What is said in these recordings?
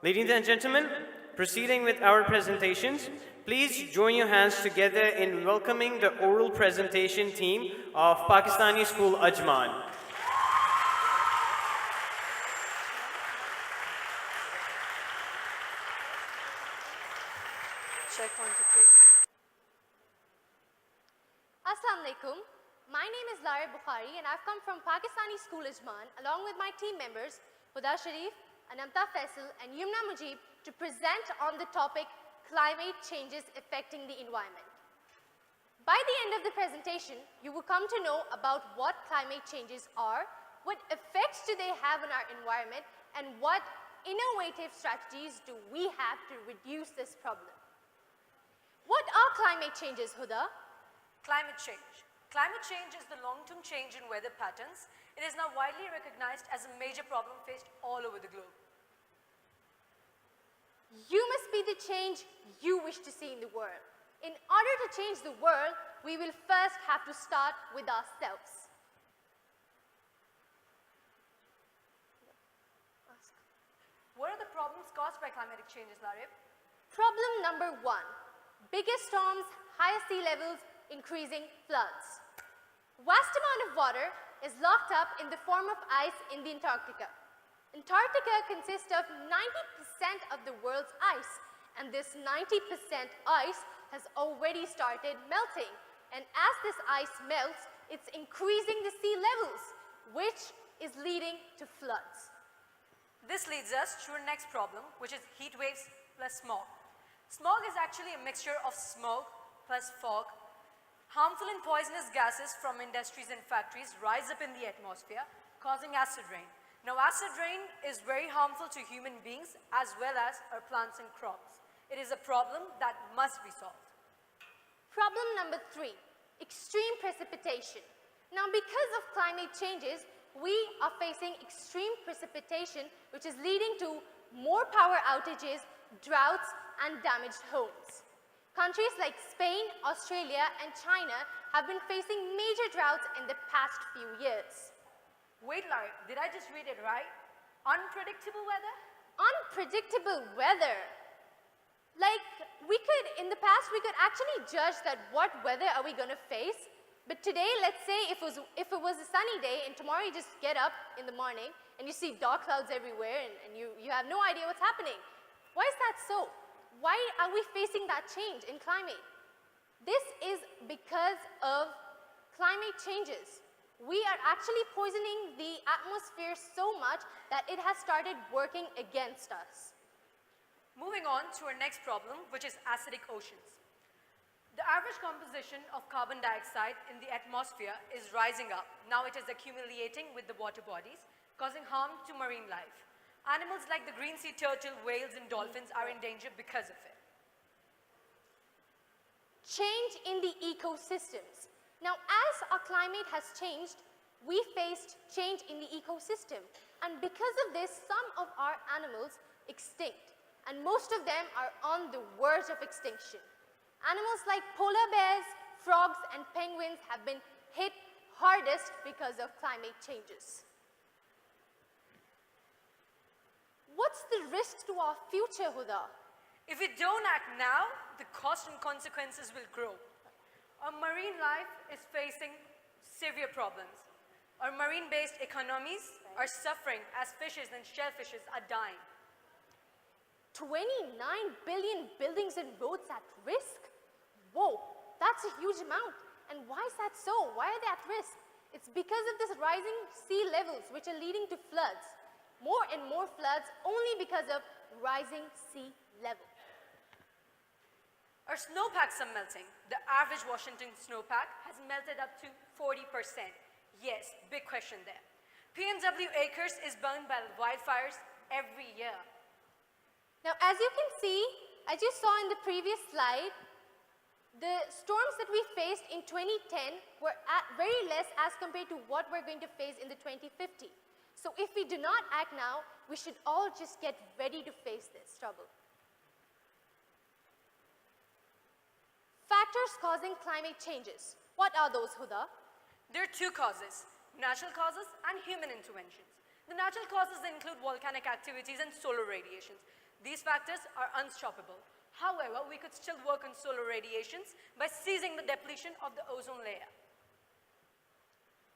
Ladies and gentlemen, proceeding with our presentations, please join your hands together in welcoming the oral presentation team of Pakistani school Ajman. Assalamu alaikum. My name is Lara Bukhari and I've come from Pakistani school Ajman along with my team members Huda Sharif, Anamta Faisal and Yumna Mujib to present on the topic climate changes affecting the environment. By the end of the presentation, you will come to know about what climate changes are, what effects do they have on our environment, and what innovative strategies do we have to reduce this problem. What are climate changes, Huda? Climate change. Climate change is the long-term change in weather patterns. It is now widely recognized as a major problem faced all over the globe. You must be the change you wish to see in the world. In order to change the world, we will first have to start with ourselves. What are the problems caused by climatic changes, Larib? Problem number 1, bigger storms, higher sea levels, increasing floods. Vast amount of water is locked up in the form of ice in the Antarctica. Antarctica consists of 90% of the world's ice, and this 90% ice has already started melting. And as this ice melts, it's increasing the sea levels, which is leading to floods. This leads us to our next problem, which is heat waves plus smog. Smog is actually a mixture of smoke plus fog. Harmful and poisonous gases from industries and factories rise up in the atmosphere, causing acid rain. Now, acid rain is very harmful to human beings as well as our plants and crops. It is a problem that must be solved. Problem number 3, extreme precipitation. Now, because of climate changes, we are facing extreme precipitation, which is leading to more power outages, droughts, and damaged homes. Countries like Spain, Australia, and China have been facing major droughts in the past few years. Wait, Larry, did I just read it right? Unpredictable weather? Unpredictable weather. Like, in the past, we could actually judge that what weather are we going to face. But today, let's say if it was a sunny day and tomorrow you just get up in the morning and you see dark clouds everywhere and you have no idea what's happening. Why is that so? Why are we facing that change in climate? This is because of climate changes. We are actually poisoning the atmosphere so much that it has started working against us. Moving on to our next problem, which is acidic oceans. The average composition of carbon dioxide in the atmosphere is rising up. Now it is accumulating with the water bodies, causing harm to marine life. Animals like the green sea turtle, whales, and dolphins are in danger because of it. Change in the ecosystems. Now, as our climate has changed, we faced change in the ecosystem. And because of this, some of our animals extinct. And most of them are on the verge of extinction. Animals like polar bears, frogs, and penguins have been hit hardest because of climate changes. What's the risk to our future, Huda? If we don't act now, the cost and consequences will grow. Our marine life is facing severe problems. Our marine-based economies are suffering as fishes and shellfishes are dying. 29 billion buildings and roads at risk? Whoa, that's a huge amount. And why is that so? Why are they at risk? It's because of this rising sea levels, which are leading to floods. More and more floods only because of rising sea level. Our snowpacks are melting. The average Washington snowpack has melted up to 40%. Yes, big question there. PNW acres is burned by wildfires every year. Now, as you can see, as you saw in the previous slide, the storms that we faced in 2010 were at very less as compared to what we're going to face in the 2050. So if we do not act now, we should all just get ready to face this trouble. Factors causing climate changes. What are those, Huda? There are two causes, natural causes and human interventions. The natural causes include volcanic activities and solar radiations. These factors are unstoppable. However, we could still work on solar radiations by ceasing the depletion of the ozone layer.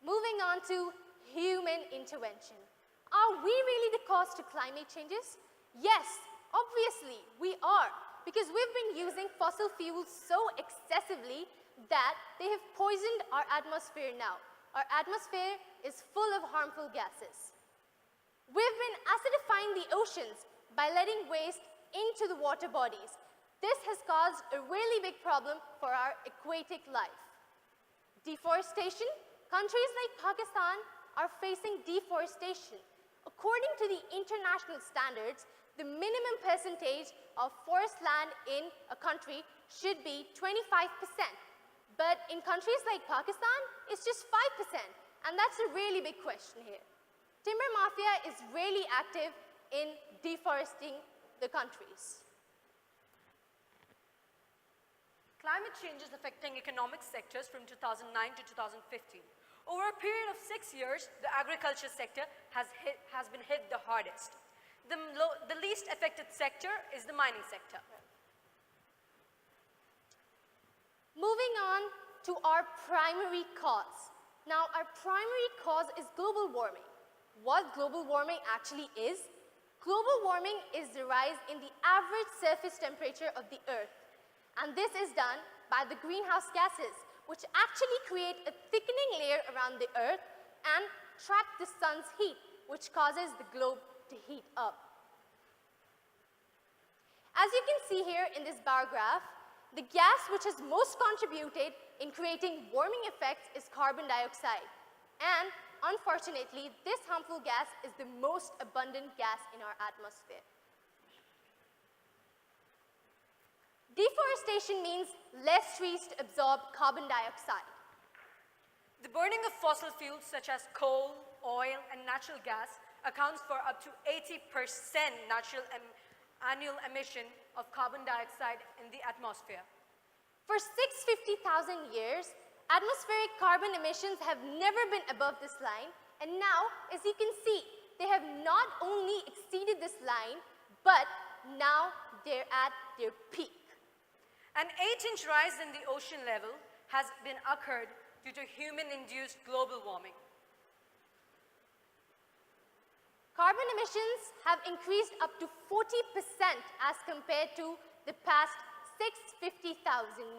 Moving on to human intervention. Are we really the cause to climate changes? Yes, obviously we are, because we've been using fossil fuels so excessively that they have poisoned our atmosphere now. Our atmosphere is full of harmful gases. We've been acidifying the oceans by letting waste into the water bodies. This has caused a really big problem for our aquatic life. Deforestation. Countries like Pakistan are facing deforestation. According to the international standards, the minimum percentage of forest land in a country should be 25%. But in countries like Pakistan, it's just 5%. And that's a really big question here. Timber mafia is really active in deforesting the countries. Climate change is affecting economic sectors from 2009 to 2015. Over a period of 6 years, the agriculture sector has been hit the hardest. The least affected sector is the mining sector. Moving on to our primary cause. Now, our primary cause is global warming. What global warming actually is? Global warming is the rise in the average surface temperature of the Earth. And this is done by the greenhouse gases, which actually create a thickening layer around the Earth and trap the sun's heat, which causes the globe to heat up. As you can see here in this bar graph, the gas which has most contributed in creating warming effects is carbon dioxide. And unfortunately, this harmful gas is the most abundant gas in our atmosphere. Deforestation means less trees to absorb carbon dioxide. The burning of fossil fuels such as coal, oil, and natural gas accounts for up to 80% annual emission of carbon dioxide in the atmosphere. For 650,000 years, atmospheric carbon emissions have never been above this line, and now, as you can see, they have not only exceeded this line, but now they're at their peak. An 8-inch rise in the ocean level has been occurred due to human-induced global warming. Carbon emissions have increased up to 40% as compared to the past 650,000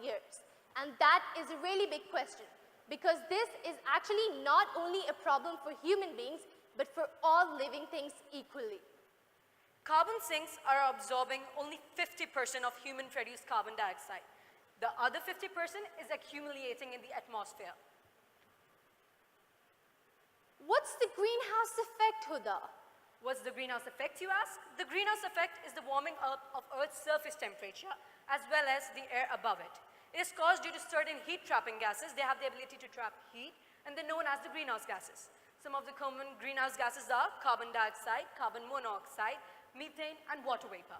years. And that is a really big question, because this is actually not only a problem for human beings, but for all living things equally. Carbon sinks are absorbing only 50% of human-produced carbon dioxide. The other 50% is accumulating in the atmosphere. What's the greenhouse effect, Huda? What's the greenhouse effect, you ask? The greenhouse effect is the warming up of Earth's surface temperature as well as the air above it. It is caused due to certain heat-trapping gases. They have the ability to trap heat, and they're known as the greenhouse gases. Some of the common greenhouse gases are carbon dioxide, carbon monoxide, methane, and water vapor.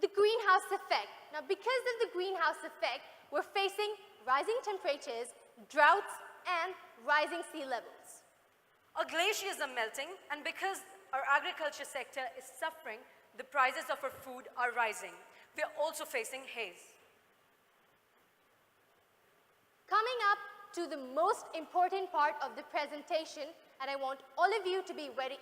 The greenhouse effect. Now, because of the greenhouse effect, we're facing rising temperatures, droughts, and rising sea levels. Our glaciers are melting, and because our agriculture sector is suffering, the prices of our food are rising. We are also facing haze. Coming up to the most important part of the presentation, and I want all of you to be very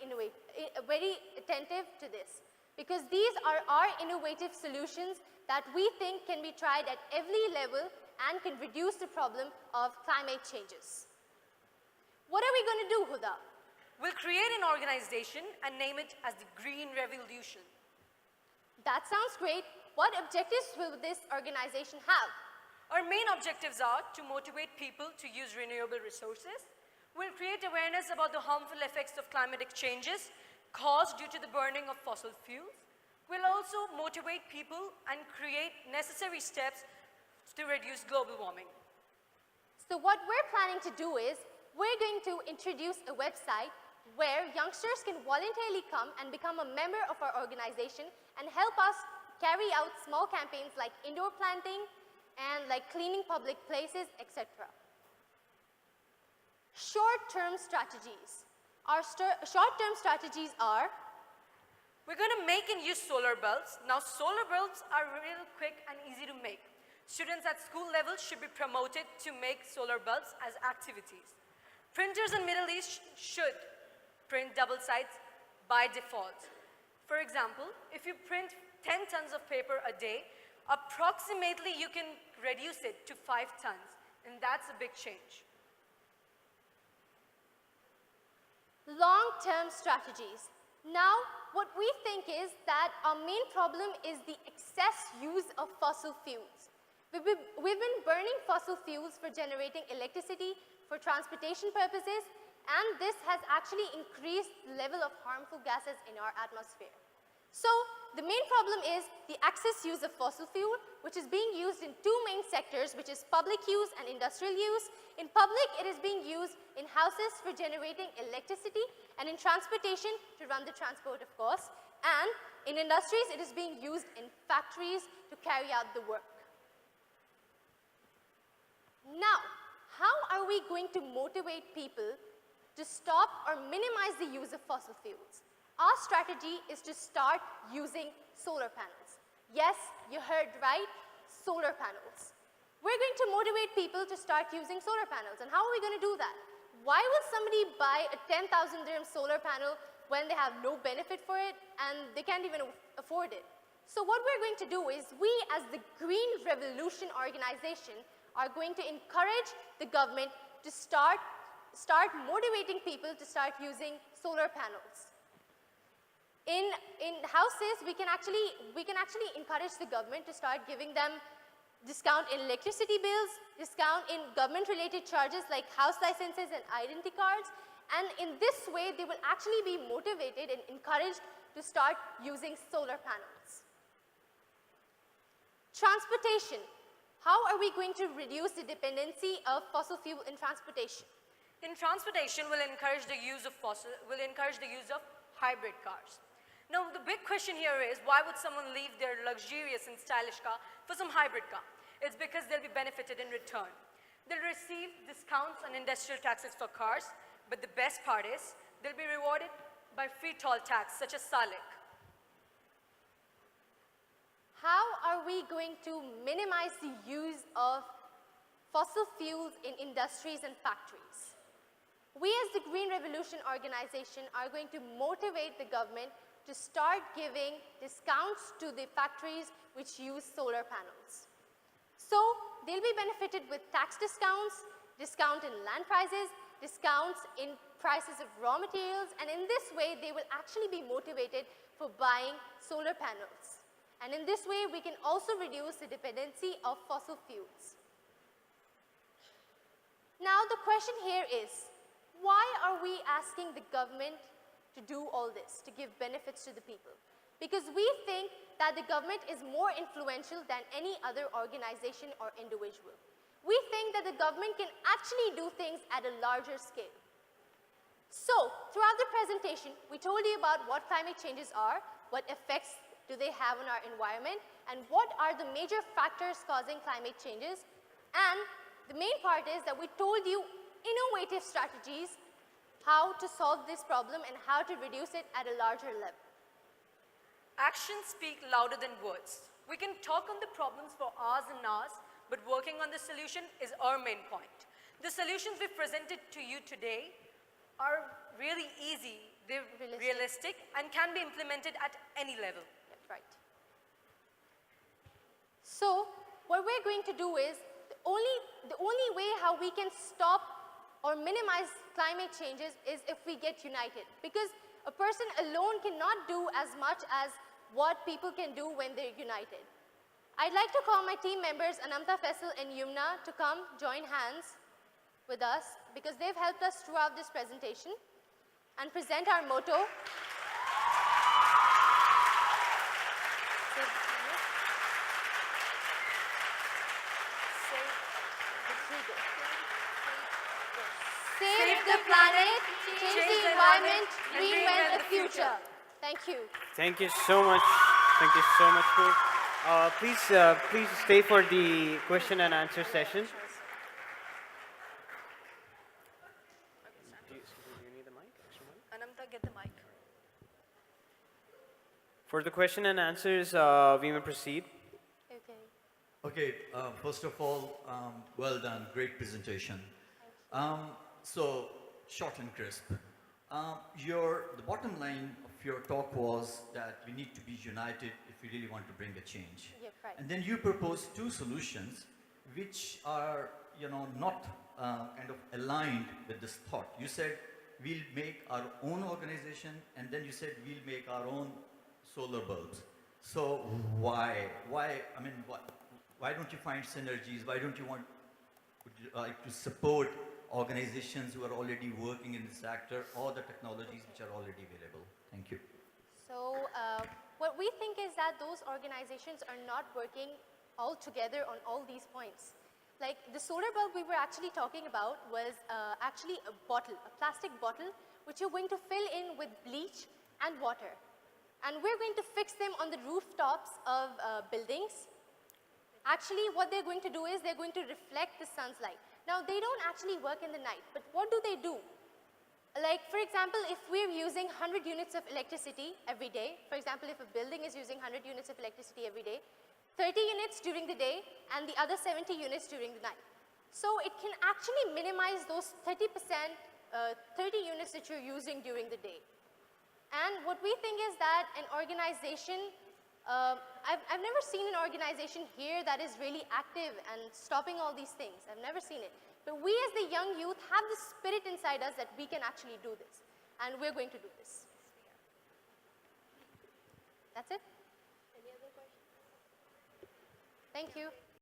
attentive to this, because these are our innovative solutions that we think can be tried at every level and can reduce the problem of climate changes. What are we going to do, Huda? We'll create an organization and name it as the Green Revolution. That sounds great. What objectives will this organization have? Our main objectives are to motivate people to use renewable resources. We'll create awareness about the harmful effects of climatic changes caused due to the burning of fossil fuels. We'll also motivate people and create necessary steps to reduce global warming. So what we're planning to do is, we're going to introduce a website where youngsters can voluntarily come and become a member of our organization and help us carry out small campaigns like indoor planting and like cleaning public places, etc. Short-term strategies. Our short-term strategies are We're going to make and use solar bulbs. Now, solar bulbs are real quick and easy to make. Students at school level should be promoted to make solar bulbs as activities. Printers in Middle East should print double sides by default. For example, if you print 10 tons of paper a day, approximately you can reduce it to 5 tons, and that's a big change. Long-term strategies. Now, what we think is that our main problem is the excess use of fossil fuels. We've been burning fossil fuels for generating electricity, for transportation purposes, and this has actually increased the level of harmful gases in our atmosphere. So, the main problem is the excess use of fossil fuel, which is being used in two main sectors, which is public use and industrial use. In public, it is being used in houses for generating electricity, and in transportation to run the transport, of course. And in industries, it is being used in factories to carry out the work. Now, how are we going to motivate people to stop or minimize the use of fossil fuels? Our strategy is to start using solar panels. Yes, you heard right, solar panels. We're going to motivate people to start using solar panels. And how are we going to do that? Why will somebody buy a 10,000 dirham solar panel when they have no benefit for it and they can't even afford it? So what we're going to do is we, as the Green Revolution organization, are going to encourage the government to start motivating people to start using solar panels. In houses, we can actually encourage the government to start giving them discount in electricity bills, discount in government-related charges like house licenses and identity cards, and in this way, they will actually be motivated and encouraged to start using solar panels. Transportation. How are we going to reduce the dependency of fossil fuel in transportation? In transportation, we'll encourage the use of hybrid cars. Now, the big question here is, why would someone leave their luxurious and stylish car for some hybrid car? It's because they'll be benefited in return. They'll receive discounts on industrial taxes for cars, but the best part is, they'll be rewarded by free toll tax, such as SALIC. How are we going to minimize the use of fossil fuels in industries and factories? We as the Green Revolution organization are going to motivate the government to start giving discounts to the factories which use solar panels. So they'll be benefited with tax discounts, discount in land prices, discounts in prices of raw materials, and in this way they will actually be motivated for buying solar panels. And in this way we can also reduce the dependency of fossil fuels. Now the question here is, why are we asking the government to do all this, to give benefits to the people? Because we think that the government is more influential than any other organization or individual. We think that the government can actually do things at a larger scale. So, throughout the presentation, we told you about what climate changes are, what effects do they have on our environment, and what are the major factors causing climate changes. And the main part is that we told you innovative strategies how to solve this problem and how to reduce it at a larger level. Actions speak louder than words. We can talk on the problems for hours and hours, but working on the solution is our main point. The solutions we've presented to you today are really easy, they're realistic and can be implemented at any level. That's right. So, what we're going to do is, the only way how we can stop or minimize climate changes is if we get united. Because a person alone cannot do as much as what people can do when they're united. I'd like to call my team members Anamta, Faisal and Yumna to come join hands with us because they've helped us throughout this presentation and present our motto. Save the planet, change the environment, reinvent the future. Thank you. Thank you so much. Thank you so much, Cool. Please stay for the question and answer session. Anamta, get the mic. For the question and answers, we may proceed. Okay. Okay, first of all, well done, great presentation. So, short and crisp. The bottom line of your talk was that we need to be united if we really want to bring a change. Yep, right. And then you proposed two solutions which are, not kind of aligned with this thought. You said we'll make our own organization, and then you said we'll make our own solar bulbs. So why? I mean, why don't you find synergies? Why don't you would you like to support organizations who are already working in the sector or the technologies which are already available? Thank you. So what we think is that those organizations are not working all together on all these points. Like the solar bulb we were actually talking about was actually a bottle, a plastic bottle, which you're going to fill in with bleach and water. And we're going to fix them on the rooftops of buildings. Actually, what they're going to do is they're going to reflect the sun's light. Now, they don't actually work in the night, but what do they do? Like, for example, if we're using 100 units of electricity every day, for example, if a building is using 100 units of electricity every day, 30 units during the day and the other 70 units during the night. So it can actually minimize those 30%, 30 units that you're using during the day. And what we think is that an organization, I've never seen an organization here that is really active and stopping all these things. I've never seen it. But we as the young youth have the spirit inside us that we can actually do this. And we're going to do this. That's it. Any other questions? Thank you.